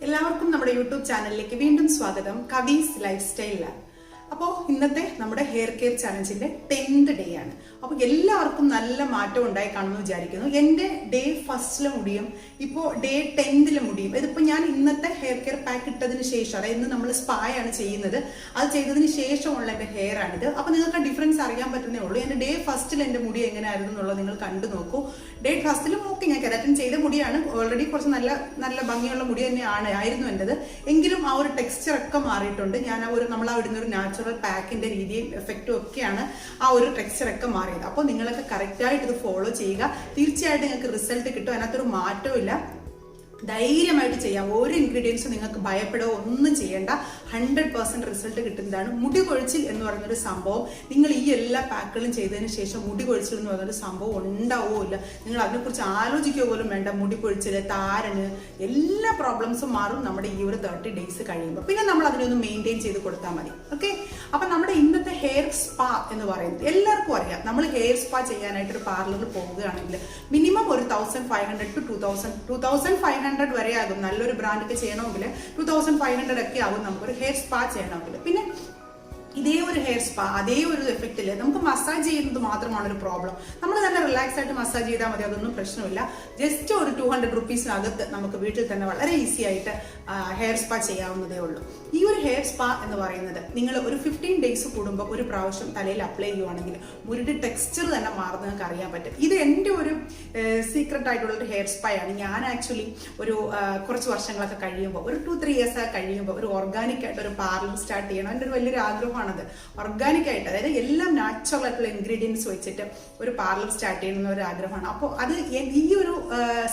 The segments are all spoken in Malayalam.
എല്ലാവർക്കും നമ്മുടെ യൂട്യൂബ് ചാനലിലേക്ക് വീണ്ടും സ്വാഗതം. കവീസ് ലൈഫ് സ്റ്റൈൽ. അപ്പോൾ ഇന്നത്തെ നമ്മുടെ ഹെയർ കെയർ ചാലഞ്ചിന്റെ 10th ഡേ ആണ്. അപ്പോൾ എല്ലാവർക്കും നല്ല മാറ്റം ഉണ്ടായി കാണുമെന്ന് വിചാരിക്കുന്നു. എൻ്റെ ഡേ ഫസ്റ്റിലെ മുടിയും ഇപ്പോൾ ഡേ 10th മുടിയും ഇതിപ്പോൾ ഞാൻ ഇന്നത്തെ ഹെയർ കെയർ പാക്ക് ഇട്ടതിന് ശേഷം, അതായത് ഇന്ന് നമ്മൾ സ്പായാണ് ചെയ്യുന്നത്, അത് ചെയ്തതിന് ശേഷമുള്ള എൻ്റെ ഹെയർ ആണിത്. അപ്പോൾ നിങ്ങൾക്ക് ഡിഫറൻസ് അറിയാൻ പറ്റുന്നേ ഉള്ളൂ. എൻ്റെ ഡേ ഫസ്റ്റിൽ എൻ്റെ മുടി എങ്ങനെയായിരുന്നു എന്നുള്ളത് നിങ്ങൾ കണ്ടു നോക്കൂ. ഡേ ഫസ്റ്റിലും ഓക്കെ, ഞാൻ കെരാറ്റിൻ ചെയ്ത മുടിയാണ്, ഓൾറെഡി കുറച്ച് നല്ല ഭംഗിയുള്ള മുടി ആയിരുന്നു എൻ്റെത്. എങ്കിലും ആ ഒരു ടെക്സ്ചർ ഒക്കെ മാറിയിട്ടുണ്ട്. ഞാൻ നമ്മൾ ആ ഇടുന്ന ഒരു നാച്ചുറൽ പാക്കിന്റെ രീതിയും എഫക്റ്റും ഒക്കെയാണ് ആ ഒരു ടെക്സ്ചർ ഒക്കെ മാറിയത്. അപ്പോൾ നിങ്ങളൊക്കെ കറക്റ്റായിട്ട് ഇത് ഫോളോ ചെയ്യുക. തീർച്ചയായിട്ടും നിങ്ങൾക്ക് റിസൾട്ട് കിട്ടും. അതിനകത്തൊരു മാറ്റവും ഇല്ല. ധൈര്യമായിട്ട് ചെയ്യാം. ഒരു ഇൻഗ്രീഡിയൻസും നിങ്ങൾക്ക് ഭയപ്പെടുകയോ ഒന്നും ചെയ്യേണ്ട. 100% റിസൾട്ട് കിട്ടുന്നതാണ്. മുടി കൊഴിച്ചിൽ എന്ന് പറയുന്നൊരു സംഭവം നിങ്ങൾ ഈ എല്ലാ പാക്കുകളും ചെയ്തതിന് ശേഷം മുടി കൊഴിച്ചിൽ എന്ന് പറയുന്നൊരു സംഭവം ഉണ്ടാവുകയില്ല. നിങ്ങൾ അതിനെക്കുറിച്ച് ആലോചിക്കുക പോലും വേണ്ട. മുടി കൊഴിച്ചിൽ, താരന്, എല്ലാ പ്രോബ്ലംസും മാറും നമ്മുടെ ഈ ഒരു 30 ഡേയ്സ് കഴിയുമ്പോൾ. പിന്നെ നമ്മൾ അതിനൊന്ന് മെയിൻറ്റെയിൻ ചെയ്ത് കൊടുത്താൽ മതി. ഓക്കെ, അപ്പൊ നമ്മുടെ ഇന്നത്തെ ഹെയർ സ്പാ എന്ന് പറയുന്നത് എല്ലാവർക്കും അറിയാം. നമ്മൾ ഹെയർ സ്പാ ചെയ്യാനായിട്ട് ഒരു പാർലറിൽ പോവുകയാണെങ്കിൽ മിനിമം ഒരു 1500 to 2500 വരെ ആകും. നല്ലൊരു ബ്രാൻഡൊക്കെ ചെയ്യണമെങ്കിൽ 2500 ഒക്കെ ആകും നമുക്കൊരു ഹെയർ സ്പാ ചെയ്യണമെങ്കിൽ. പിന്നെ ഇതേ ഒരു ഹെയർ സ്പാ, അതേ ഒരു എഫക്റ്റില് നമുക്ക് മസാജ് ചെയ്യുന്നത് മാത്രമാണ് ഒരു പ്രോബ്ലം. നമ്മൾ തന്നെ റിലാക്സ് ആയിട്ട് മസാജ് ചെയ്താൽ മതി, അതൊന്നും പ്രശ്നമില്ല. ജസ്റ്റ് ഒരു 200 rupeesനകത്ത് നമുക്ക് വീട്ടിൽ തന്നെ വളരെ ഈസി ആയിട്ട് ഹെയർ സ്പാ ചെയ്യാവുന്നതേ ഉള്ളൂ. ഈ ഒരു ഹെയർ സ്പാ എന്ന് പറയുന്നത് നിങ്ങൾ ഒരു 15 ഡേയ്സ് കൂടുമ്പോൾ ഒരു പ്രാവശ്യം തലയിൽ അപ്ലൈ ചെയ്യുവാണെങ്കിൽ മുടിയുടെ ടെക്സ്ചർ തന്നെ മാറുന്ന നിങ്ങൾക്ക് അറിയാൻ പറ്റും. ഇത് എൻ്റെ ഒരു സീക്രട്ട് ആയിട്ടുള്ള ഒരു ഹെയർ സ്പാ ആണ്. ഞാൻ ആക്ച്വലി ഒരു കുറച്ച് വർഷങ്ങളൊക്കെ കഴിയുമ്പോൾ, ഒരു 2-3 years കഴിയുമ്പോൾ ഒരു ഓർഗാനിക് ആയിട്ട് ഒരു പാർലർ സ്റ്റാർട്ട് ചെയ്യണം. എൻ്റെ ഒരു വലിയൊരു ആഗ്രഹം. ഓർഗാനിക് ആയിട്ട്, അതായത് എല്ലാം നാച്ചുറൽ ആയിട്ടുള്ള ഇൻഗ്രീഡിയൻസ് വെച്ചിട്ട് ഒരു പാർലർ സ്റ്റാർട്ട് ചെയ്യണമെന്ന ഒരു ആഗ്രഹമാണ്. അപ്പോൾ അത് ഈ ഒരു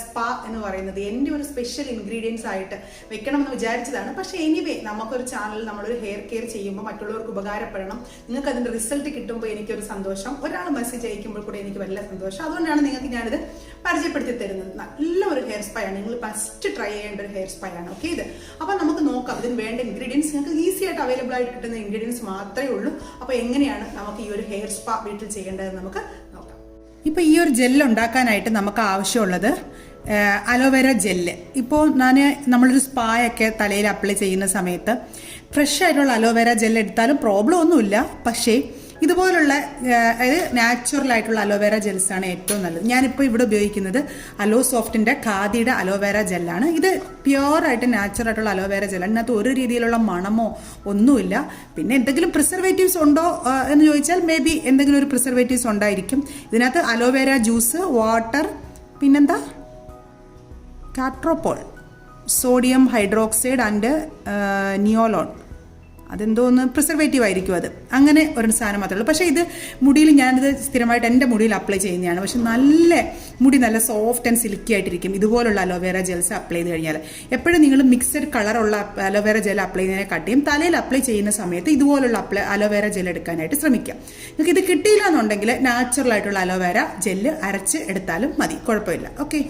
സ്പാ എന്ന് പറയുന്നത് എൻ്റെ ഒരു സ്പെഷ്യൽ ഇൻഗ്രീഡിയൻസ് ആയിട്ട് വെക്കണമെന്ന് വിചാരിച്ചതാണ്. പക്ഷേ എനിവേ നമുക്കൊരു ചാനൽ, നമ്മളൊരു ഹെയർ കെയർ ചെയ്യുമ്പോൾ മറ്റുള്ളവർക്ക് ഉപകാരപ്പെടണം. നിങ്ങൾക്ക് അതിന്റെ റിസൾട്ട് കിട്ടുമ്പോൾ എനിക്കൊരു സന്തോഷം, ഒരാൾ മെസ്സേജ് അയക്കുമ്പോൾ കൂടെ എനിക്ക് വലിയ സന്തോഷം. അതുകൊണ്ടാണ് നിങ്ങൾക്ക് ഞാനിത് പരിചയപ്പെടുത്തി തരുന്നത്. നല്ല ഒരു ഹെയർ സ്പാ ആണ്. നിങ്ങൾ ഫസ്റ്റ് ട്രൈ ചെയ്യേണ്ട ഒരു ഹെയർ സ്പാ ആണ്. ഓക്കെ, ഇത് അപ്പോൾ നമുക്ക് നോക്കാം. ഇതിന് വേണ്ട ഇൻഗ്രീഡിയൻസ് നിങ്ങൾക്ക് ഈസി ആയിട്ട് അവൈലബിൾ ആയിട്ട് കിട്ടുന്ന ഇൻഗ്രീഡിയൻസ് മാത്രമേ ഉള്ളൂ. അപ്പോൾ എങ്ങനെയാണ് നമുക്ക് ഈ ഒരു ഹെയർ സ്പാ വീട്ടിൽ ചെയ്യേണ്ടതെന്ന് നമുക്ക് നോക്കാം. ഇപ്പോൾ ഈ ഒരു ജെല്ല് ഉണ്ടാക്കാനായിട്ട് നമുക്ക് ആവശ്യമുള്ളത് അലോവേര ജെല്ല്. ഇപ്പോൾ നമ്മളൊരു സ്പായൊക്കെ തലയിൽ അപ്ലൈ ചെയ്യുന്ന സമയത്ത് ഫ്രഷ് ആയിട്ടുള്ള അലോവേര ജെല്ല് എടുത്താലും പ്രോബ്ലം ഒന്നുമില്ല. പക്ഷേ ഇതുപോലുള്ള അതായത് നാച്ചുറൽ ആയിട്ടുള്ള അലോവേര ജെൽസ് ആണ് ഏറ്റവും നല്ലത്. ഞാനിപ്പോൾ ഇവിടെ ഉപയോഗിക്കുന്നത് അലോ സോഫ്റ്റിന്റെ ഖാദിയുടെ അലോവേര ജെല്ലാണ്. ഇത് പ്യുവർ ആയിട്ട് നാച്ചുറൽ ആയിട്ടുള്ള അലോവേര ജെല്ലാണ്. ഇതിനകത്ത് ഒരു രീതിയിലുള്ള മണമോ ഒന്നുമില്ല. പിന്നെ എന്തെങ്കിലും പ്രിസർവേറ്റീവ്സ് ഉണ്ടോ എന്ന് ചോദിച്ചാൽ മേ ബി എന്തെങ്കിലും ഒരു പ്രിസർവേറ്റീവ്സ് ഉണ്ടായിരിക്കും. ഇതിനകത്ത് അലോവേര ജ്യൂസ്, വാട്ടർ, പിന്നെന്താ കാട്രോപോൾ, സോഡിയം ഹൈഡ്രോക്സൈഡ് ആൻഡ് നിയോലോൺ, അതെന്തോന്ന് പ്രിസർവേറ്റീവ് ആയിരിക്കും അത്. അങ്ങനെ ഒരു സാധനം മാത്രമേ ഉള്ളൂ. പക്ഷേ ഇത് മുടിയിൽ, ഞാനിത് സ്ഥിരമായിട്ട് എൻ്റെ മുടിയിൽ അപ്ലൈ ചെയ്യുന്നതാണ്. പക്ഷെ മുടി നല്ല സോഫ്റ്റ് ആൻഡ് സിൽക്കി ആയിട്ടിരിക്കും ഇതുപോലുള്ള അലോവേര ജെൽസ് അപ്ലൈ ചെയ്ത് കഴിഞ്ഞാൽ. എപ്പോഴും നിങ്ങൾ മിക്സഡ് കളറുള്ള അലോവേര ജെൽ അപ്ലൈ ചെയ്യുന്നതിനെ കാട്ടിയും തലയിൽ അപ്ലൈ ചെയ്യുന്ന സമയത്ത് ഇതുപോലുള്ള അലോവേര ജെൽ എടുക്കാനായിട്ട് ശ്രമിക്കാം. നിങ്ങൾക്ക് ഇത് കിട്ടിയില്ല എന്നുണ്ടെങ്കിൽ നാച്ചുറൽ ആയിട്ടുള്ള അലോവേര ജെല്ല് അരച്ച് എടുത്താലും മതി, കുഴപ്പമില്ല. ഓക്കെ,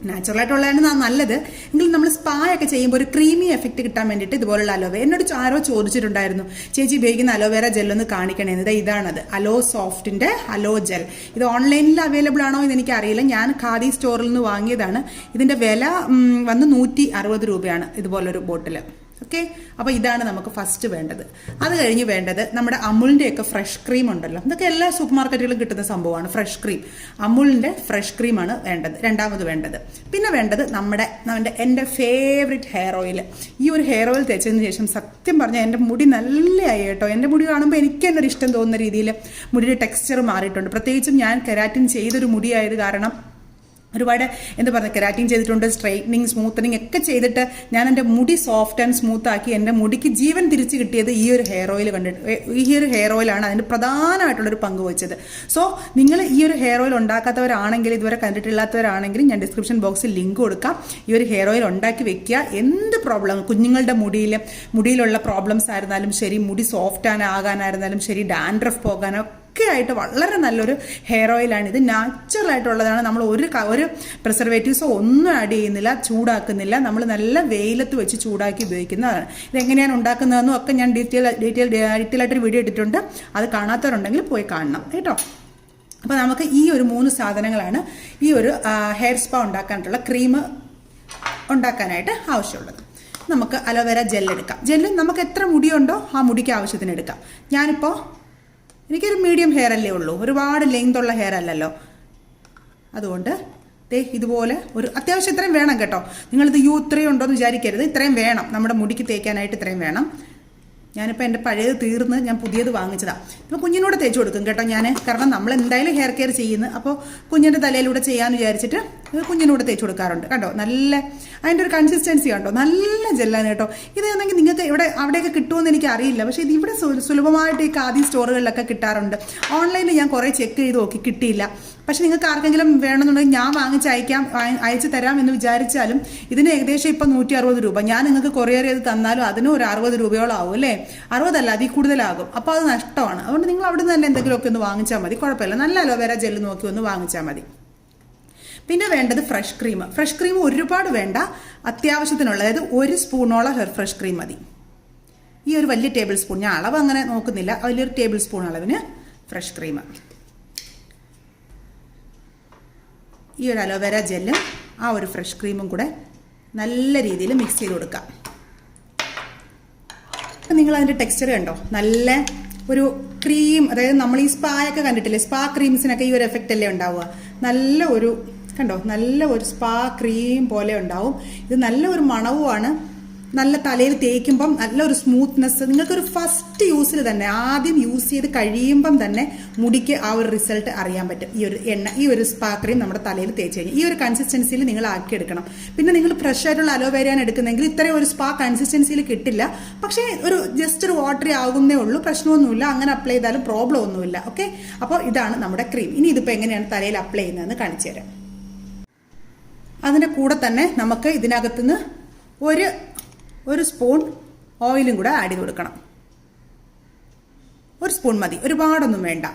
നാച്ചുറൽ ആയിട്ടുള്ളതാണ് നല്ലത്. എങ്കിലും നമ്മൾ സ്പാ ഒക്കെ ചെയ്യുമ്പോൾ ഒരു ക്രീമി എഫക്റ്റ് കിട്ടാൻ വേണ്ടിയിട്ട് ഇതുപോലുള്ള അലോവേര, എന്നോട് ആരോ ചോദിച്ചിട്ടുണ്ടായിരുന്നു, ചേച്ചി ഉപയോഗിക്കുന്ന അലോവേര ജെല്ലൊന്ന് കാണിക്കണേന്നത്. ഇതാണത്, അലോ സോഫ്റ്റിന്റെ അലോ ജെൽ. ഇത് ഓൺലൈനിൽ അവൈലബിൾ ആണോ എന്ന് എനിക്കറിയില്ല. ഞാൻ ഖാദി സ്റ്റോറിൽ നിന്ന് വാങ്ങിയതാണ്. ഇതിന്റെ വില വന്ന് 160 രൂപയാണ് ഇതുപോലൊരു ബോട്ടിൽ. ഓക്കെ, അപ്പോൾ ഇതാണ് നമുക്ക് ഫസ്റ്റ് വേണ്ടത്. അത് കഴിഞ്ഞ് വേണ്ടത് നമ്മുടെ അമുലിൻ്റെ ഒക്കെ ഫ്രഷ് ക്രീം ഉണ്ടല്ലോ. ഇതൊക്കെ എല്ലാ സൂപ്പർ മാർക്കറ്റുകളിലും കിട്ടുന്ന സംഭവമാണ്. ഫ്രഷ് ക്രീം, അമുലിൻ്റെ ഫ്രഷ് ക്രീമാണ് വേണ്ടത്, രണ്ടാമത് വേണ്ടത്. പിന്നെ വേണ്ടത് എൻ്റെ ഫേവറേറ്റ് ഹെയർ ഓയിൽ. ഈ ഒരു ഹെയർ ഓയിൽ തേച്ചതിന് ശേഷം സത്യം പറഞ്ഞാൽ എൻ്റെ മുടി നല്ലതായി കേട്ടോ. എൻ്റെ മുടി കാണുമ്പോൾ എനിക്ക് തന്നെ ഒരു ഇഷ്ടം തോന്നുന്ന രീതിയിൽ മുടിയുടെ ടെക്സ്ചർ മാറിയിട്ടുണ്ട്. പ്രത്യേകിച്ചും ഞാൻ കെരാറ്റിൻ ചെയ്തൊരു മുടിയായത് കാരണം ഒരുപാട് കെരാറ്റിൻ ചെയ്തിട്ടുണ്ട്, സ്ട്രൈറ്റനിങ്, സ്മൂത്തനിങ് ഒക്കെ ചെയ്തിട്ട് ഞാൻ എൻ്റെ മുടി സോഫ്റ്റ് ആൻഡ് സ്മൂത്ത് ആക്കി എൻ്റെ മുടിക്ക് ജീവൻ തിരിച്ചു കിട്ടിയത് ഈ ഒരു ഹെയർ ഓയിൽ ഈ ഒരു ഹെയർ ഓയിലാണ് അതിന് പ്രധാനമായിട്ടുള്ളൊരു പങ്ക് വഹിച്ചത്. സോ നിങ്ങൾ ഈ ഒരു ഹെയർ ഓയിൽ ഉണ്ടാക്കാത്തവരാണെങ്കിൽ, ഇതുവരെ കണ്ടിട്ടില്ലാത്തവരാണെങ്കിൽ ഞാൻ ഡിസ്ക്രിപ്ഷൻ ബോക്സിൽ ലിങ്ക് കൊടുക്കാം. ഈ ഒരു ഹെയർ ഓയിൽ ഉണ്ടാക്കി വെക്കുക. എന്ത് പ്രോബ്ലം, കുഞ്ഞുങ്ങളുടെ മുടിയിലുള്ള പ്രോബ്ലംസ് ആയിരുന്നാലും ശരി, മുടി സോഫ്റ്റ് ആകാനായിരുന്നാലും ശരി, ഡാൻഡ്രഫ് പോകാനോ ഒക്കെ ആയിട്ട് വളരെ നല്ലൊരു ഹെയർ ഓയിലാണ് ഇത്. നാച്ചുറൽ ആയിട്ടുള്ളതാണ്. നമ്മൾ ഒരു പ്രിസർവേറ്റീവ്സോ ഒന്നും ആഡ് ചെയ്യുന്നില്ല, ചൂടാക്കുന്നില്ല. നമ്മൾ നല്ല വെയിലത്ത് വെച്ച് ചൂടാക്കി ഉപയോഗിക്കുന്നതാണ്. ഇതെങ്ങനെയാണ് ഉണ്ടാക്കുന്നതെന്നും ഒക്കെ ഞാൻ ഡീറ്റെയിൽ ആയിട്ടൊരു വീഡിയോ ഇട്ടിട്ടുണ്ട്. അത് കാണാത്തവരുണ്ടെങ്കിൽ പോയി കാണണം കേട്ടോ. അപ്പോൾ നമുക്ക് ഈ ഒരു 3 സാധനങ്ങളാണ് ഈ ഒരു ഹെയർ സ്പാ ഉണ്ടാക്കാനായിട്ടുള്ള ക്രീം ഉണ്ടാക്കാനായിട്ട് ആവശ്യമുള്ളത്. നമുക്ക് അലോവേര ജെൽ എടുക്കാം. ജെല്ല് നമുക്ക് എത്ര മുടിയുണ്ടോ ആ മുടിക്ക് ആവശ്യത്തിന് എടുക്കാം. ഞാനിപ്പോൾ എനിക്കൊരു മീഡിയം ഹെയർ അല്ലേ ഉള്ളൂ, ഒരുപാട് ലെങ്ത് ഉള്ള ഹെയർ അല്ലല്ലോ. അതുകൊണ്ട് ഇതുപോലെ ഒരു അത്യാവശ്യം ഇത്രയും വേണം കേട്ടോ. നിങ്ങളിത് ഇത്രയും ഉണ്ടോ എന്ന് വിചാരിക്കരുത്, ഇത്രയും വേണം. നമ്മുടെ മുടിക്ക് തേക്കാനായിട്ട് ഇത്രയും വേണം. ഞാനിപ്പോൾ എൻ്റെ പഴയത് തീർന്ന് ഞാൻ പുതിയത് വാങ്ങിച്ചതാണ്. ഇപ്പോൾ കുഞ്ഞിനോട് തേച്ച് കൊടുക്കും കേട്ടോ ഞാൻ, കാരണം നമ്മൾ എന്തായാലും ഹെയർ കെയർ ചെയ്യുന്നു. അപ്പോൾ കുഞ്ഞിൻ്റെ തലയിലൂടെ ചെയ്യാമെന്ന് വിചാരിച്ചിട്ട് കുഞ്ഞിനോട് തേച്ച് കൊടുക്കാറുണ്ട്. കണ്ടോ നല്ല അതിൻ്റെ ഒരു കൺസിസ്റ്റൻസി കണ്ടോ, നല്ല ജെല്ലാണ് കേട്ടോ. ഇതാണെങ്കിൽ നിങ്ങൾക്ക് അവിടെയൊക്കെ കിട്ടുമെന്ന് എനിക്ക് അറിയില്ല, പക്ഷേ ഇത് ഇവിടെ സുലഭമായിട്ട് ഈ ഖാദി സ്റ്റോറുകളിലൊക്കെ കിട്ടാറുണ്ട്. ഓൺലൈനിൽ ഞാൻ കുറേ ചെക്ക് ചെയ്ത് നോക്കി, കിട്ടിയില്ല. പക്ഷെ നിങ്ങൾക്ക് ആർക്കെങ്കിലും വേണമെന്നുണ്ടെങ്കിൽ ഞാൻ അയച്ചു തരാം എന്ന് വിചാരിച്ചാലും ഇതിന് ഏകദേശം ഇപ്പം 160 രൂപ. ഞാൻ നിങ്ങൾക്ക് കൊറിയർ ചെയ്ത് തന്നാലും അതിനും ഒരു 60 രൂപയോളം ആവും അല്ലേ, 60 അല്ല അതിൽ കൂടുതലാകും. അപ്പോൾ അത് നഷ്ടമാണ്. അതുകൊണ്ട് നിങ്ങൾ അവിടെ നിന്ന് തന്നെ എന്തെങ്കിലുമൊക്കെ ഒന്ന് വാങ്ങിച്ചാൽ മതി, കുഴപ്പമില്ല. നല്ല അലോവേര ജെല്ല് നോക്കി ഒന്ന് വാങ്ങിച്ചാൽ മതി. പിന്നെ വേണ്ടത് ഫ്രഷ് ക്രീം. ഫ്രഷ് ക്രീം ഒരുപാട് വേണ്ട, അത്യാവശ്യത്തിനുള്ള, അതായത് 1 സ്പൂണോളം ഫ്രഷ് ക്രീം മതി. ഈ ഒരു വലിയ ടേബിൾ സ്പൂൺ, ഞാൻ അളവ് അങ്ങനെ നോക്കുന്നില്ല, വലിയൊരു ടേബിൾ സ്പൂൺ അളവിന് ഫ്രഷ് ക്രീം. ഈ ഒരു അലോവേര ജെല്ലും ആ ഒരു ഫ്രഷ് ക്രീമും കൂടെ നല്ല രീതിയിൽ മിക്സ് ചെയ്ത് കൊടുക്കാം. നിങ്ങൾ അതിൻ്റെ ടെക്സ്ചർ കണ്ടോ, നല്ല ഒരു ക്രീം, അതായത് നമ്മൾ ഈ സ്പായൊക്കെ കണ്ടിട്ടില്ലേ, സ്പാ ക്രീംസിനൊക്കെ ഈ ഒരു എഫക്റ്റ് അല്ലേ ഉണ്ടാവുക. നല്ല ഒരു കണ്ടോ, നല്ല ഒരു സ്പാ ക്രീം പോലെ ഉണ്ടാവും. ഇത് നല്ല ഒരു മണവുമാണ്. നല്ല തലയിൽ തേക്കുമ്പം നല്ലൊരു സ്മൂത്ത്നെസ്. നിങ്ങൾക്കൊരു ഫസ്റ്റ് യൂസിൽ തന്നെ, ആദ്യം യൂസ് ചെയ്ത് കഴിയുമ്പം തന്നെ മുടിക്ക് ആ ഒരു റിസൾട്ട് അറിയാൻ പറ്റും. ഈ ഒരു എണ്ണ, ഈ ഒരു സ്പാ ക്രീം നമ്മുടെ തലയിൽ തേച്ച് കഴിഞ്ഞാൽ ഈ ഒരു കൺസിസ്റ്റൻസിയിൽ നിങ്ങൾ ആക്കിയെടുക്കണം. പിന്നെ നിങ്ങൾ ഫ്രഷ് ആയിട്ടുള്ള അലോവേരയാണ് എടുക്കുന്നെങ്കിൽ ഇത്രയും ഒരു സ്പാ കൺസിസ്റ്റൻസിയിൽ കിട്ടില്ല. പക്ഷേ ഒരു ജസ്റ്റ് ഒരു വാട്ടറി ആകുന്നേ ഉള്ളൂ, പ്രശ്നമൊന്നുമില്ല. അങ്ങനെ അപ്ലൈ ചെയ്താലും പ്രോബ്ലം ഒന്നുമില്ല. ഓക്കെ, അപ്പോൾ ഇതാണ് നമ്മുടെ ക്രീം. ഇനി ഇതിപ്പോൾ എങ്ങനെയാണ് തലയിൽ അപ്ലൈ ചെയ്യുന്നതെന്ന് കാണിച്ചു തരാം. അതിൻ്റെ കൂടെ തന്നെ നമുക്ക് ഇതിനകത്തുനിന്ന് ഒരു സ്പൂൺ ഓയിലും കൂടെ ആഡ് ചെയ്ത് കൊടുക്കണം. 1 സ്പൂൺ മതി, ഒരുപാടൊന്നും വേണ്ട.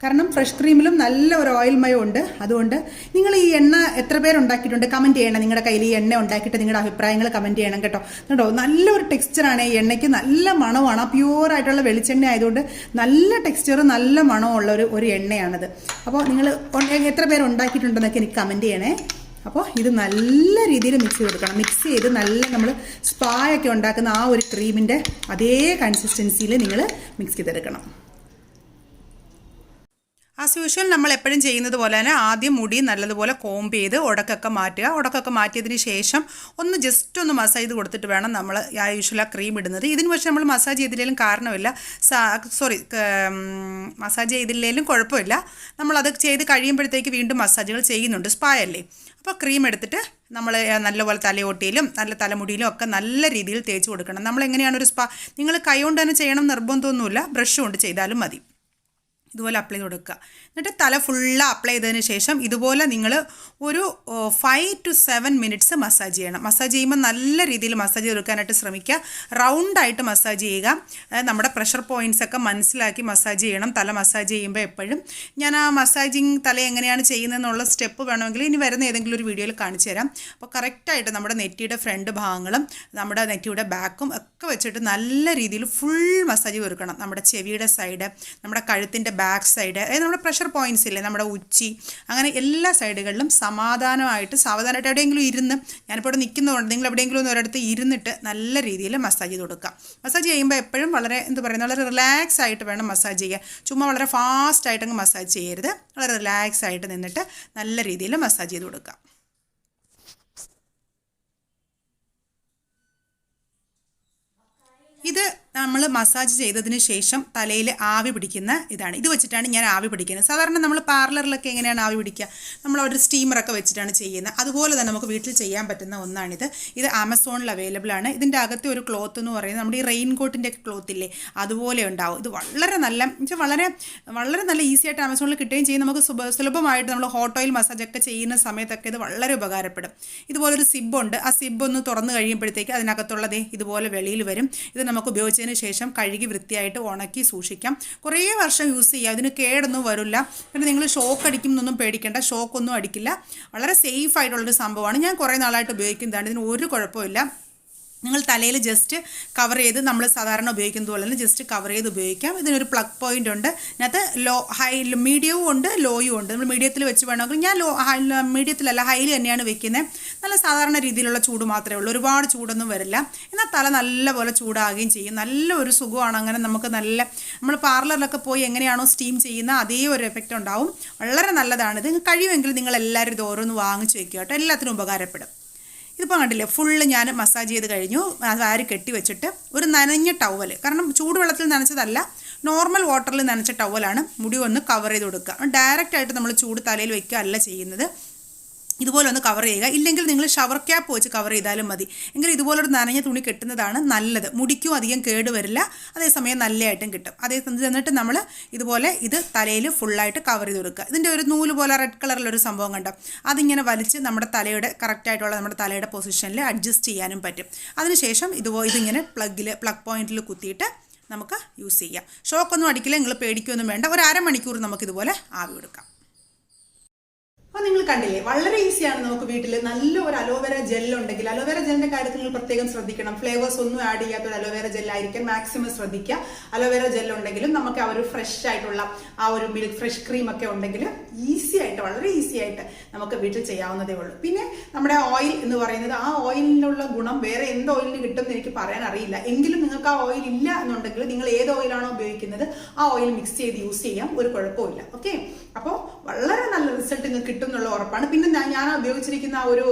കാരണം ഫ്രഷ് ക്രീമിലും നല്ല ഒരു ഓയിൽ മയം ഉണ്ട്. അതുകൊണ്ട് നിങ്ങൾ ഈ എണ്ണ എത്ര പേരുണ്ടാക്കിയിട്ടുണ്ട് കമൻറ്റ് ചെയ്യണം. നിങ്ങളുടെ കയ്യിൽ ഈ എണ്ണ ഉണ്ടാക്കിയിട്ട് നിങ്ങളുടെ അഭിപ്രായങ്ങൾ കമൻറ്റ് ചെയ്യണം കേട്ടോ. കേട്ടോ, നല്ലൊരു ടെക്സ്ചറാണ് ഈ എണ്ണയ്ക്ക്, നല്ല മണമാണ്. ആ പ്യൂറായിട്ടുള്ള വെളിച്ചെണ്ണ ആയതുകൊണ്ട് നല്ല ടെക്സ്ചർ, നല്ല മണമുള്ള ഒരു എണ്ണയാണത്. അപ്പോൾ നിങ്ങൾ എത്ര പേര് ഉണ്ടാക്കിയിട്ടുണ്ടെന്നൊക്കെ എനിക്ക് കമൻറ്റ് ചെയ്യണേ. അപ്പോൾ ഇത് നല്ല രീതിയിൽ മിക്സ് ചെയ്ത് കൊടുക്കണം. മിക്സ് ചെയ്ത് നല്ല നമ്മൾ സ്പായൊക്കെ ഉണ്ടാക്കുന്ന ആ ഒരു ക്രീമിൻ്റെ അതേ കൺസിസ്റ്റൻസിയിൽ നിങ്ങൾ മിക്സ് ചെയ്തെടുക്കണം. ആസ് യൂഷ്വൽ നമ്മൾ എപ്പോഴും ചെയ്യുന്നത് പോലെ തന്നെ ആദ്യം മുടി നല്ലതുപോലെ കോംബ് ചെയ്ത് ഉടക്കൊക്കെ മാറ്റുക. ഉടക്കൊക്കെ മാറ്റിയതിന് ശേഷം ഒന്ന് ജസ്റ്റ് ഒന്ന് മസാജ് ചെയ്ത് കൊടുത്തിട്ട് വേണം നമ്മൾ യൂഷ്വൽ ആ ക്രീം ഇടുന്നത്. ഇതിന് പക്ഷേ നമ്മൾ മസാജ് ചെയ്തില്ലെങ്കിലും കാരണമില്ല, മസാജ് ചെയ്തില്ലെങ്കിലും കുഴപ്പമില്ല. നമ്മളത് ചെയ്ത് കഴിയുമ്പോഴത്തേക്ക് വീണ്ടും മസാജുകൾ ചെയ്യുന്നുണ്ട്, സ്പാ അല്ലേ. അപ്പോൾ ക്രീം എടുത്തിട്ട് നമ്മൾ നല്ലപോലെ തലയോട്ടിയിലും നല്ല തലമുടിയിലും ഒക്കെ നല്ല രീതിയിൽ തേച്ച് കൊടുക്കണം. നമ്മൾ എങ്ങനെയാണ് ഒരു സ്പാ, നിങ്ങൾ കൈ കൊണ്ട് തന്നെ ചെയ്യണം നിർബന്ധമൊന്നുമില്ല, ബ്രഷ് കൊണ്ട് ചെയ്താലും മതി. ഇതുപോലെ അപ്ലൈ ചെയ്ത് കൊടുക്കുക. എന്നിട്ട് തല ഫുള്ള് അപ്ലൈ ചെയ്തതിന് ശേഷം ഇതുപോലെ നിങ്ങൾ ഒരു 5 to 7 മിനിറ്റ്സ് മസാജ് ചെയ്യണം. മസാജ് ചെയ്യുമ്പോൾ നല്ല രീതിയിൽ മസാജ് ചെയ്തെടുക്കാനായിട്ട് ശ്രമിക്കുക. റൗണ്ടായിട്ട് മസാജ് ചെയ്യുക. നമ്മുടെ പ്രഷർ പോയിൻറ്റ്സ് ഒക്കെ മനസ്സിലാക്കി മസാജ് ചെയ്യണം. തല മസാജ് ചെയ്യുമ്പോൾ എപ്പോഴും ഞാൻ ആ മസാജിങ് തല എങ്ങനെയാണ് ചെയ്യുന്നതെന്നുള്ള സ്റ്റെപ്പ് വേണമെങ്കിൽ ഇനി വരുന്ന ഏതെങ്കിലും ഒരു വീഡിയോയിൽ കാണിച്ചു തരാം. അപ്പോൾ കറക്റ്റായിട്ട് നമ്മുടെ നെറ്റിയുടെ ഫ്രണ്ട് ഭാഗങ്ങളും നമ്മുടെ നെറ്റിയുടെ ബാക്കും ഒക്കെ വെച്ചിട്ട് നല്ല രീതിയിൽ ഫുൾ മസാജ് കൊടുക്കണം. നമ്മുടെ ചെവിയുടെ സൈഡ്, നമ്മുടെ കഴുത്തിൻ്റെ ബാക്ക് സൈഡ്, അതായത് നമ്മുടെ പ്രഷർ പോയിൻറ്റ്സ് ഇല്ലേ, നമ്മുടെ ഉച്ചി, അങ്ങനെ എല്ലാ സൈഡുകളിലും സാവധാനമായിട്ട് എവിടെയെങ്കിലും ഇരുന്ന്, ഞാനിപ്പോൾ ഇവിടെ നിൽക്കുന്നതുകൊണ്ട് നിങ്ങൾ എവിടെയെങ്കിലും ഒരിടത്ത് ഇരുന്നിട്ട് നല്ല രീതിയിൽ മസാജ് ചെയ്ത് കൊടുക്കുക. മസാജ് ചെയ്യുമ്പോൾ എപ്പോഴും വളരെ വളരെ റിലാക്സ് ആയിട്ട് വേണം മസാജ് ചെയ്യുക. ചുമ്മാ വളരെ ഫാസ്റ്റ് ആയിട്ടങ്ങ് മസാജ് ചെയ്യരുത്. വളരെ റിലാക്സ് ആയിട്ട് നിന്നിട്ട് നല്ല രീതിയിൽ മസാജ് ചെയ്ത് കൊടുക്കുക. ഇത് നമ്മൾ മസാജ് ചെയ്തതിന് ശേഷം തലയിൽ ആവി പിടിക്കുന്ന ഇതാണ്. ഇത് വെച്ചിട്ടാണ് ഞാൻ ആവി പിടിക്കുന്നത്. സാധാരണ നമ്മൾ പാർലറിലൊക്കെ എങ്ങനെയാണ് ആവി പിടിക്കുക, നമ്മളൊരു സ്റ്റീമറൊക്കെ വെച്ചിട്ടാണ് ചെയ്യുന്നത്. അതുപോലെ തന്നെ നമുക്ക് വീട്ടിൽ ചെയ്യാൻ പറ്റുന്ന ഒന്നാണിത്. ഇത് ആമസോണിൽ അവൈലബിൾ ആണ്. ഇതിൻ്റെ അകത്തെ ഒരു ക്ലോത്ത് എന്ന് പറയുന്നത് നമ്മുടെ ഈ റെയിൻ കോട്ടിൻ്റെ ഒക്കെ ക്ലോത്ത് ഇല്ലേ, അതുപോലെ ഉണ്ടാവും. ഇത് വളരെ നല്ല ഈസി ആയിട്ട് ആമസോണിൽ കിട്ടുകയും ചെയ്യും. നമുക്ക് സുലഭമായിട്ട് നമ്മൾ ഹോട്ട് ഓയിൽ മസാജൊക്കെ ചെയ്യുന്ന സമയത്തൊക്കെ ഇത് വളരെ ഉപകാരപ്പെടും. ഇതുപോലൊരു സിബുണ്ട്. ആ സിബ് ഒന്ന് തുറന്ന് കഴിയുമ്പോഴത്തേക്ക് അതിനകത്തുള്ളത് ഇതുപോലെ വെളിയിൽ വരും. ഇത് നമുക്ക് ഉപയോഗിച്ചതിന് ശേഷം കഴുകി വൃത്തിയായിട്ട് ഉണക്കി സൂക്ഷിക്കാം. കുറേ വർഷം യൂസ് ചെയ്യാം. ഇതിന് കേടൊന്നും വരില്ല. പിന്നെ നിങ്ങൾ ഷോക്ക് അടിക്കുമെന്നൊന്നും പേടിക്കേണ്ട, ഷോക്കൊന്നും അടിക്കില്ല. വളരെ സേഫ് ആയിട്ടുള്ളൊരു സംഭവമാണ്. ഞാൻ കുറേ നാളായിട്ട് ഉപയോഗിക്കുന്നതാണ്. ഇതിന് ഒരു കുഴപ്പമില്ല. നിങ്ങൾ തലയിൽ ജസ്റ്റ് കവർ ചെയ്ത് നമ്മൾ സാധാരണ ഉപയോഗിക്കുന്നത് പോലെ തന്നെ ജസ്റ്റ് കവർ ചെയ്ത് ഉപയോഗിക്കാം. ഇതിനൊരു പ്ലഗ് പോയിൻ്റ് ഉണ്ട്. ഇതിനകത്ത് മീഡിയവും ഉണ്ട്, ലോയും ഉണ്ട്. നമ്മൾ മീഡിയത്തിൽ വെച്ച് വേണമെങ്കിൽ ഞാൻ മീഡിയത്തിലല്ല ഹൈയിൽ തന്നെയാണ് വെക്കുന്നത്. നല്ല സാധാരണ രീതിയിലുള്ള ചൂട് മാത്രമേ ഉള്ളൂ, ഒരുപാട് ചൂടൊന്നും വരില്ല. എന്നാൽ തല നല്ലപോലെ ചൂടാകുകയും ചെയ്യും. നല്ല ഒരു സുഖമാണ്. അങ്ങനെ നമുക്ക് നമ്മൾ പാർലറിലൊക്കെ പോയി എങ്ങനെയാണോ സ്റ്റീം ചെയ്യുന്ന അതേ ഒരു എഫക്റ്റ് ഉണ്ടാവും. വളരെ നല്ലതാണിത്. കഴിയുമെങ്കിൽ നിങ്ങൾ എല്ലാവരും ഇത് ഓരോന്ന് വാങ്ങിച്ച് വെക്കുക കേട്ടോ, എല്ലാത്തിനും ഉപകാരപ്പെടും. ഇതിപ്പോൾ കണ്ടില്ലേ, ഫുള്ള് ഞാൻ മസാജ് ചെയ്ത് കഴിഞ്ഞു. വാരി കെട്ടി വെച്ചിട്ട് ഒരു നനഞ്ഞ ടവൽ, കാരണം ചൂടുവെള്ളത്തിൽ നനച്ചതല്ല, നോർമൽ വാട്ടറിൽ നനച്ച ടവലാണ് മുടി ഒന്ന് കവർ ചെയ്ത് കൊടുക്കുക. ഡയറക്റ്റായിട്ട് നമ്മൾ ചൂട് തലയിൽ വയ്ക്കുക അല്ല ചെയ്യുന്നത്. ഇതുപോലെ ഒന്ന് കവർ ചെയ്യുക. ഇല്ലെങ്കിൽ നിങ്ങൾ ഷവർ ക്യാപ്പ് വെച്ച് കവർ ചെയ്താലും മതി. എങ്കിൽ ഇതുപോലൊരു നനഞ്ഞ തുണി കെട്ടുന്നതാണ് നല്ലത്. മുടിക്കും അധികം കേട് വരില്ല, അതേസമയം നല്ലതായിട്ടും കിട്ടും. എന്നിട്ട് നമ്മൾ ഇതുപോലെ ഇത് തലയിൽ ഫുള്ളായിട്ട് കവർ ചെയ്ത് കൊടുക്കുക. ഇതിൻ്റെ ഒരു നൂല് പോലെ റെഡ് കളറിലൊരു സംഭവം കണ്ടോ, അതിങ്ങനെ വലിച്ച് നമ്മുടെ തലയുടെ കറക്റ്റായിട്ടുള്ള നമ്മുടെ തലയുടെ പൊസിഷനിൽ അഡ്ജസ്റ്റ് ചെയ്യാനും പറ്റും. അതിനുശേഷം ഇതിങ്ങനെ പ്ലഗ് പോയിന്റിൽ കുത്തിയിട്ട് നമുക്ക് യൂസ് ചെയ്യാം. ഷോക്കൊന്നും അടിക്കില്ല, നിങ്ങൾ പേടിക്കൊന്നും വേണ്ട. ഒരു അരമണിക്കൂർ നമുക്കിതുപോലെ ആവി കൊടുക്കാം. അപ്പോൾ നിങ്ങൾ കണ്ടില്ലേ, വളരെ ഈസിയാണ്. നമുക്ക് വീട്ടിൽ നല്ല ഒരു അലോവേര ജെൽ ഉണ്ടെങ്കിൽ, അലോവേര ജെല്ലിന്റെ കാര്യത്തിൽ നിങ്ങൾ പ്രത്യേകം ശ്രദ്ധിക്കണം. ഫ്ലേവേഴ്സ് ഒന്നും ആഡ് ചെയ്യാത്ത ഒരു അലോവേര ജെല്ലായിരിക്കും മാക്സിമം ശ്രദ്ധിക്കുക. അലോവേര ജെൽ ഉണ്ടെങ്കിലും നമുക്ക് ആ ഒരു ഫ്രഷ് ആയിട്ടുള്ള ആ ഒരു മിൽക്ക് ഫ്രഷ് ക്രീം ഒക്കെ ഉണ്ടെങ്കിൽ ഈസി ആയിട്ട്, വളരെ ഈസി ആയിട്ട് നമുക്ക് വീട്ടിൽ ചെയ്യാവുന്നതേ ഉള്ളൂ. പിന്നെ നമ്മുടെ ഓയിൽ എന്ന് പറയുന്നത്, ആ ഓയിലിനുള്ള ഗുണം വേറെ എന്ത് ഓയിലിന് കിട്ടുമെന്ന് എനിക്ക് പറയാൻ അറിയില്ല. എങ്കിലും നിങ്ങൾക്ക് ആ ഓയിൽ ഇല്ല എന്നുണ്ടെങ്കിൽ നിങ്ങൾ ഏത് ഓയിലാണോ ഉപയോഗിക്കുന്നത് ആ ഓയിൽ മിക്സ് ചെയ്ത് യൂസ് ചെയ്യാം, ഒരു കുഴപ്പമില്ല. ഓക്കെ, അപ്പോൾ വളരെ നല്ല റിസൾട്ട് നിങ്ങൾക്ക് കിട്ടും എന്നുള്ള ഉറപ്പാണ്. പിന്നെ ഞാൻ ഉപയോഗിച്ചിരിക്കുന്ന ആ ഒരു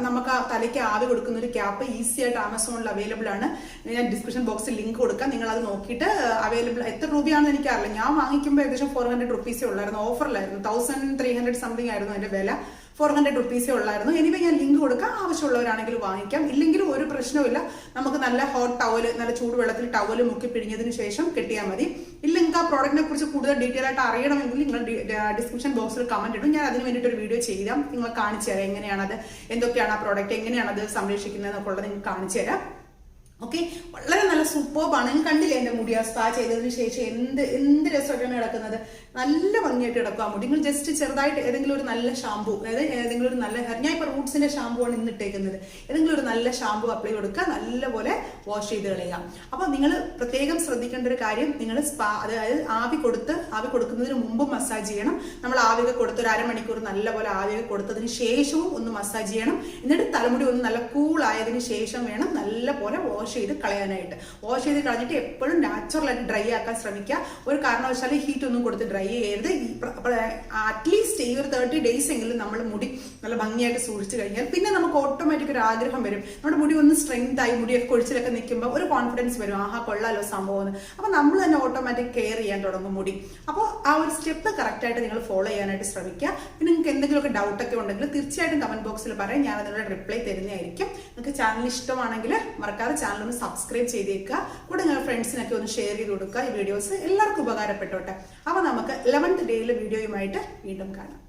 നമുക്ക് ആ തലയ്ക്ക് ആവി കൊടുക്കുന്ന ഒരു ക്യാപ്പ് ഈസി ആയിട്ട് ആമസോണിൽ അവൈലബിൾ ആണ്. ഞാൻ ഡിസ്ക്രിപ്ഷൻ ബോക്സിൽ ലിങ്ക് കൊടുക്കാം, നിങ്ങൾ അത് നോക്കിയിട്ട് അവൈലബിൾ. എത്ര രൂപയാണെന്ന് എനിക്കറിയില്ല. ഞാൻ വാങ്ങിക്കുമ്പോൾ ഏകദേശം 400 റുപ്പീസേ ഉള്ളായിരുന്നു, ഓഫറിലായിരുന്നു. 1300 സംതിങ് ആയിരുന്നു അതിന്റെ വില. 400 റുപ്പീസേ ഉള്ളായിരുന്നു. എനിവേ ഞാൻ ലിങ്ക് കൊടുക്കാം, ആവശ്യമുള്ളവരാണെങ്കിൽ വാങ്ങിക്കാം. ഇല്ലെങ്കിലും ഒരു പ്രശ്നമില്ല. നമുക്ക് നല്ല ഹോട്ട് ടവല്, നല്ല ചൂടുവെള്ളത്തിൽ ടവല് മുക്കി പിഴിഞ്ഞതിന് ശേഷം കെട്ടിയാൽ മതി. ഇല്ലെങ്കിൽ ആ പ്രോഡക്റ്റിനെ കുറിച്ച് കൂടുതൽ ഡീറ്റെയിൽ ആയിട്ട് അറിയണമെങ്കിൽ നിങ്ങൾ ഡിസ്ക്രിപ്ഷൻ ബോക്സിൽ കമന്റ് ഇടും. ഞാൻ അതിന് വേണ്ടിയിട്ട് ഒരു വീഡിയോ ചെയ്യാം, നിങ്ങൾ കാണിച്ചു തരാം എങ്ങനെയാണത്, എന്തൊക്കെയാണ് ആ പ്രോഡക്റ്റ്, എങ്ങനെയാണത് സംരക്ഷിക്കുന്നത് എന്നൊക്കെ ഉള്ളത് നിങ്ങൾക്ക് കാണിച്ചു തരാം. ഓക്കെ, വളരെ നല്ല സൂപ്പർബാണ്. നിങ്ങൾ കണ്ടില്ലേ എൻ്റെ മുടി സ്പാ ചെയ്തതിന് ശേഷം എന്ത് രസമായിട്ടാണ് കിടക്കുന്നത്. നല്ല ഭംഗിയായിട്ട് കിടക്കുക മുടി. നിങ്ങൾ ജസ്റ്റ് ചെറുതായിട്ട് ഏതെങ്കിലും ഒരു നല്ല ഷാമ്പൂ, അതായത് ഏതെങ്കിലും ഒരു നല്ല ഞാൻ ഇപ്പോൾ റൂട്ട്സിന്റെ ഷാമ്പൂ ആണ് ഇന്ന് ഇട്ടേക്കുന്നത്, ഏതെങ്കിലും ഒരു നല്ല ഷാമ്പൂ അപ്ലൈ കൊടുക്കുക, നല്ലപോലെ വാഷ് ചെയ്ത് കളയുക. അപ്പോൾ നിങ്ങൾ പ്രത്യേകം ശ്രദ്ധിക്കേണ്ട ഒരു കാര്യം, നിങ്ങൾ സ്പാ, അതായത് ആവി കൊടുക്കുന്നതിന് മുമ്പ് മസാജ് ചെയ്യണം. നമ്മൾ ആവിയൊക്കെ കൊടുത്ത് ഒരു അരമണിക്കൂർ നല്ലപോലെ ആവിയൊക്കെ കൊടുത്തതിന് ശേഷവും ഒന്ന് മസാജ് ചെയ്യണം. എന്നിട്ട് തലമുടി ഒന്ന് നല്ല കൂളായതിനു ശേഷം വേണം നല്ലപോലെ വാഷ് ചെയ്ത് കളയാനായിട്ട്. വാഷ് ചെയ്ത് കളഞ്ഞിട്ട് എപ്പോഴും നാച്ചുറലായിട്ട് ഡ്രൈ ആക്കാൻ ശ്രമിക്കുക. ഒരു കാരണവശാലും ഹീറ്റ് ഒന്നും കൊടുത്ത് ഡ്രൈ ചെയ്യരുത്. അറ്റ്ലീസ്റ്റ് ഈ ഒരു 30 ഡേയ്സ് എങ്കിലും നമ്മൾ മുടി നല്ല ഭംഗിയായിട്ട് സൂക്ഷിച്ചു കഴിഞ്ഞാൽ പിന്നെ നമുക്ക് ഓട്ടോമാറ്റിക് ഒരു ആഗ്രഹം വരും, നമ്മുടെ മുടി ഒന്ന് സ്ട്രെങ്ത് ആയി, മുടിയൊക്കെ കൊഴിച്ചിലൊക്കെ നിൽക്കുമ്പോൾ ഒരു കോൺഫിഡൻസ് വരും, ആഹാ കൊള്ളാലോ സംഭവം. അപ്പോൾ നമ്മൾ തന്നെ ഓട്ടോമാറ്റിക് കെയർ ചെയ്യാൻ തുടങ്ങും മുടി. അപ്പോൾ ആ ഒരു സ്റ്റെപ്പ് കറക്റ്റായിട്ട് നിങ്ങൾ ഫോളോ ചെയ്യാനായിട്ട് ശ്രമിക്കുക. പിന്നെ നിങ്ങൾക്ക് എന്തെങ്കിലുമൊക്കെ ഡൗട്ടൊക്കെ ഉണ്ടെങ്കിൽ തീർച്ചയായിട്ടും കമന്റ് ബോക്സിൽ പറയാം, ഞാൻ അതിനുള്ള റിപ്ലൈ തരുന്നതായിരിക്കും. നിങ്ങൾക്ക് ചാനൽ ഇഷ്ടമാണെങ്കിൽ മറക്കാതെ ചാനൽ ഒന്ന് സബ്സ്ക്രൈബ് ചെയ്തേക്കുക. കൂടെ നിങ്ങളുടെ ഫ്രണ്ട്സിനൊക്കെ ഒന്ന് ഷെയർ ചെയ്ത് കൊടുക്കുക. ഈ വീഡിയോസ് എല്ലാവർക്കും ഉപകാരപ്പെട്ടോട്ടെ. അപ്പോൾ നമുക്ക് 11th ഡേയിലെ വീഡിയോയുമായിട്ട് വീണ്ടും കാണാം.